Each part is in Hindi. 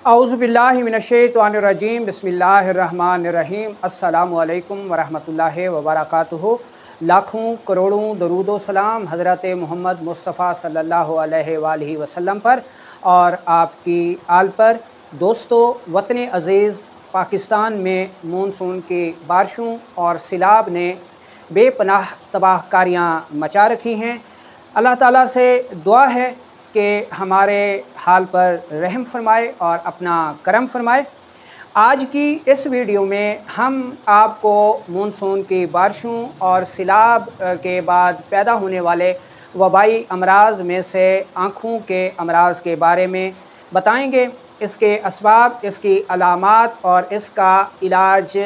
औज़ुबिल्लाहि मिनश्शैतानिर्रजीम बिस्मिल्लाहिर्रहमानिर्रहीम अस्सलामुअलैकुम वरहमतुल्लाहि वबरकातुहू। लाखों करोड़ों दरूदो सलाम हज़रत मोहम्मद मुस्तफ़ा सल्लल्लाहु अलैहि वसल्लम पर और आपकी आल पर। दोस्तों, वतन अज़ीज़ पाकिस्तान में मानसून की बारिशों और सैलाब ने बेपनाह तबाहकारियाँ मचा रखी हैं। अल्लाह ताला से दुआ है कि हमारे हाल पर रहम फरमाए और अपना करम फरमाए। आज की इस वीडियो में हम आपको मानसून की बारिशों और सैलाब के बाद पैदा होने वाले वबाई अमराज में से आँखों के अमराज के बारे में बताएंगे। इसके असबाब, इसकी अलामात और इसका इलाज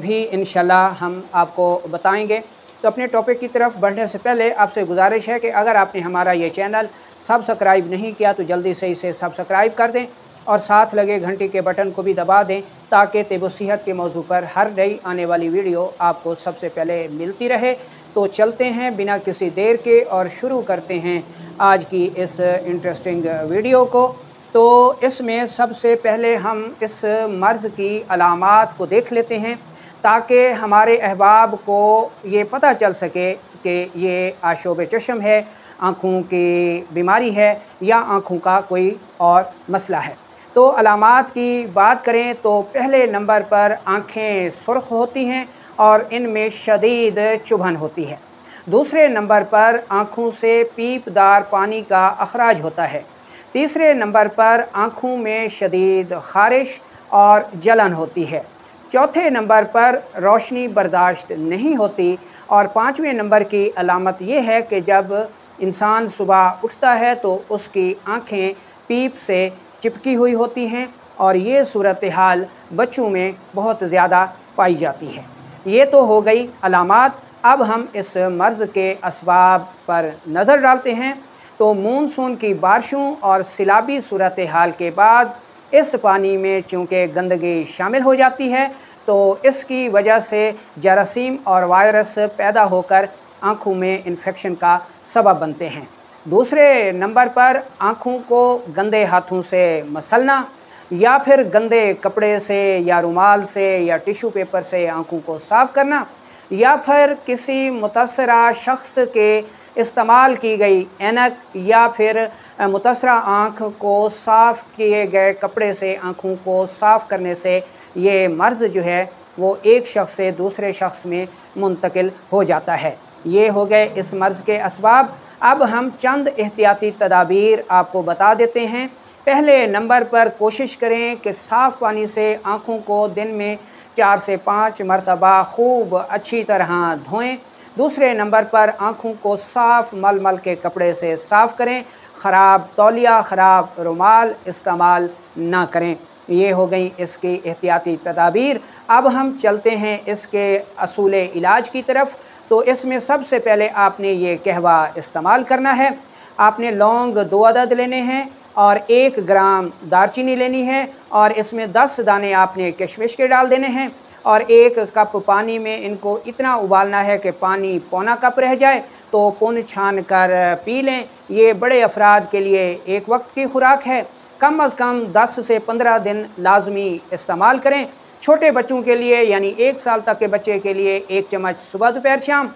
भी इंशाल्लाह हम आपको बताएंगे। तो अपने टॉपिक की तरफ बढ़ने से पहले आपसे गुजारिश है कि अगर आपने हमारा ये चैनल सब्सक्राइब नहीं किया तो जल्दी से इसे सब्सक्राइब कर दें और साथ लगे घंटी के बटन को भी दबा दें ताकि तिब सेहत के मौजू पर हर नई आने वाली वीडियो आपको सबसे पहले मिलती रहे। तो चलते हैं बिना किसी देर के और शुरू करते हैं आज की इस इंटरेस्टिंग वीडियो को। तो इसमें सबसे पहले हम इस मर्ज़ की अलामात को देख लेते हैं ताकि हमारे अहबाब को ये पता चल सके कि ये आशोब चश्म है, आँखों की बीमारी है या आँखों का कोई और मसला है। तो अलामात की बात करें तो पहले नंबर पर आँखें सुर्ख होती हैं और इनमें शदीद चुभन होती है। दूसरे नंबर पर आँखों से पीपदार पानी का अखराज होता है। तीसरे नंबर पर आँखों में शदीद ख़ारिश और जलन होती है। चौथे नंबर पर रोशनी बर्दाश्त नहीं होती और पाँचवें नंबर की अलामत ये है कि जब इंसान सुबह उठता है तो उसकी आँखें पीप से चिपकी हुई होती हैं और ये सूरत हाल बच्चों में बहुत ज़्यादा पाई जाती है। ये तो हो गई अलामात। अब हम इस मर्ज़ के असबाब पर नज़र डालते हैं। तो मानसून की बारिशों और सैलाबी सूरत हाल के बाद इस पानी में चूँकि गंदगी शामिल हो जाती है तो इसकी वजह से जरासीम और वायरस पैदा होकर आँखों में इन्फेक्शन का सबब बनते हैं। दूसरे नंबर पर आँखों को गंदे हाथों से मसलना या फिर गंदे कपड़े से या रुमाल से या टिश्यू पेपर से आँखों को साफ़ करना या फिर किसी मुतासरा शख्स के इस्तेमाल की गई ऐनक या फिर मुतासरा आँख को साफ़ किए गए कपड़े से आँखों को साफ़ करने से ये मर्ज़ जो है वो एक शख्स से दूसरे शख्स में मुंतकिल हो जाता है। ये हो गए इस मर्ज़ के असबाब। अब हम चंद एहतियाती तदाबीर आपको बता देते हैं। पहले नंबर पर कोशिश करें कि साफ़ पानी से आँखों को दिन में 4 से 5 मरतबा खूब अच्छी तरह धोएं। दूसरे नंबर पर आँखों को साफ़ मलमल के कपड़े से साफ़ करें। ख़राब तौलिया, ख़राब रुमाल इस्तेमाल ना करें। ये हो गई इसकी एहतियाती तदाबीर। अब हम चलते हैं इसके असूल इलाज की तरफ। तो इसमें सबसे पहले आपने ये कहवा इस्तेमाल करना है। आपने लौंग 2 अदद लेने हैं और 1 ग्राम दारचीनी लेनी है और इसमें 10 दाने आपने किशमिश के डाल देने हैं और 1 कप पानी में इनको इतना उबालना है कि पानी पौना कप रह जाए तो पुन छान कर पी लें। ये बड़े अफराद के लिए एक वक्त की खुराक है। कम अज़ कम 10 से 15 दिन लाजमी इस्तेमाल करें। छोटे बच्चों के लिए यानी 1 साल तक के बच्चे के लिए 1 चम्मच सुबह दोपहर शाम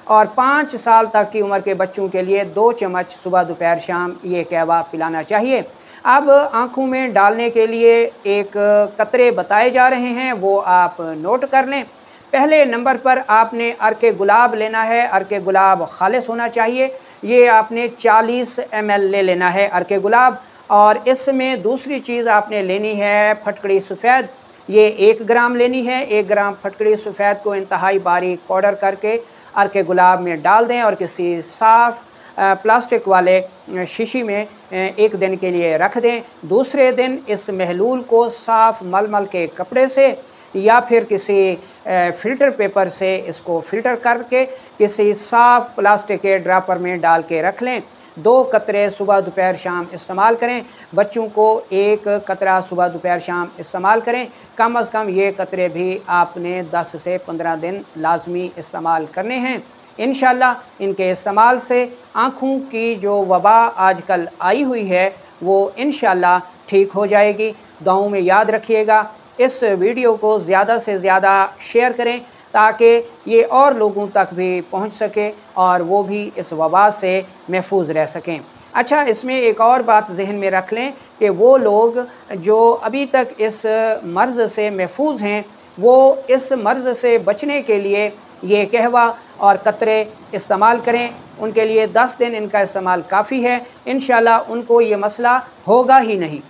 और 5 साल तक की उम्र के बच्चों के लिए 2 चम्मच सुबह दोपहर शाम ये कहवा पिलाना चाहिए। अब आँखों में डालने के लिए एक कतरे बताए जा रहे हैं, वो आप नोट कर लें। पहले नंबर पर आपने अर्के गुलाब लेना है। अर्के गुलाब खालिस होना चाहिए। ये आपने 40 ml ले लेना है अर्के गुलाब। और इसमें दूसरी चीज़ आपने लेनी है फटकड़ी सफ़ेद। ये 1 ग्राम लेनी है। 1 ग्राम फटकड़ी सफ़ेद को इंतहाई बारीक पाउडर करके अर्के गुलाब में डाल दें और किसी साफ़ प्लास्टिक वाले शीशी में 1 दिन के लिए रख दें। दूसरे दिन इस महलूल को साफ़ मलमल के कपड़े से या फिर किसी फ़िल्टर पेपर से इसको फ़िल्टर करके किसी साफ़ प्लास्टिक के ड्रापर में डाल के रख लें। 2 कतरे सुबह दोपहर शाम इस्तेमाल करें। बच्चों को 1 कतरा सुबह दोपहर शाम इस्तेमाल करें। कम अज़ कम ये कतरे भी आपने 10 से 15 दिन लाजमी इस्तेमाल करने हैं। इंशाअल्लाह इनके इस्तेमाल से आँखों की जो वबा आजकल आई हुई है वो इंशाअल्लाह ठीक हो जाएगी। दुआओं में याद रखिएगा। इस वीडियो को ज़्यादा से ज़्यादा शेयर करें ताकि ये और लोगों तक भी पहुंच सके और वो भी इस वबा से महफूज रह सकें। अच्छा, इसमें एक और बात जहन में रख लें कि वो लोग जो अभी तक इस मर्ज़ से महफूज हैं, वो इस मर्ज़ से बचने के लिए ये कहवा और कतरे इस्तेमाल करें। उनके लिए 10 दिन इनका इस्तेमाल काफ़ी है। इंशाअल्लाह उनको ये मसला होगा ही नहीं।